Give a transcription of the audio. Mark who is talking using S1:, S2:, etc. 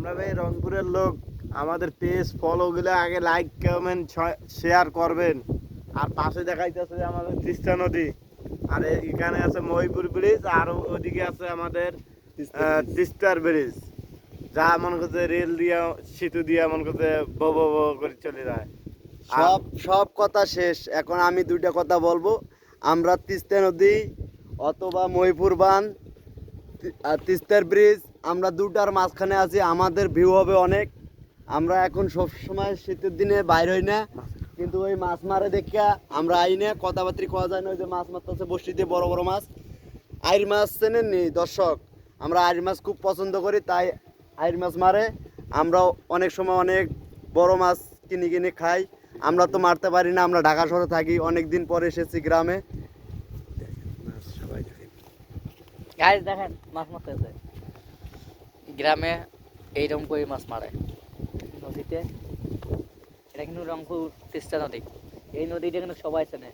S1: আমরা ভাই রংপুরের লোক, আমাদের পেজ ফলো গুলো আগে লাইক কমেন্ট শেয়ার করবেন। আর পাশে দেখাইতেছে যে আমাদের তিস্তা নদী, আর এখানে আছে মহিপুর ব্রিজ, আর ওদিকে আছে আমাদের তিস্তার ব্রিজ, যা মনে করছে রেল দিয়া সেতু দিয়া মনে করছে বো বো বো করে চলে যায়।
S2: সব সব কথা শেষ, এখন আমি দুইটা কথা বলবো। আমরা তিস্তা নদী অথবা মহিপুর বাঁধ আর তিস্তার ব্রিজ, আমরা দুটার মাঝখানে আছি, আমাদের ভিউ হবে অনেক। আমরা এখন সব সময় শীতের দিনে বাইর হই না, কিন্তু ওই মাছ মারে দেখা আমরা আই না, কথাবার্তি খাওয়া যায় না। ওই যে মাছ মারতেছে বসি দিয়ে বড় বড় মাছ, আইর মাছ চেনেননি দর্শক? আমরা আইর মাছ খুব পছন্দ করি, তাই আইর মাছ মারে। আমরা অনেক সময় অনেক বড় মাছ কিনে কিনে খাই। আমরা তো মারতে পারি না, আমরা ঢাকা শহরে থাকি, অনেক দিন পরে এসেছি গ্রামে।
S3: গাইস দেখেন মাছ মারতেছে গ্রামে, এইরকম করে মাছ মারে নদীতে। এটা কিন্তু রংপুর তিস্তা নদী, এই নদীটা কিন্তু সবাই চেনে।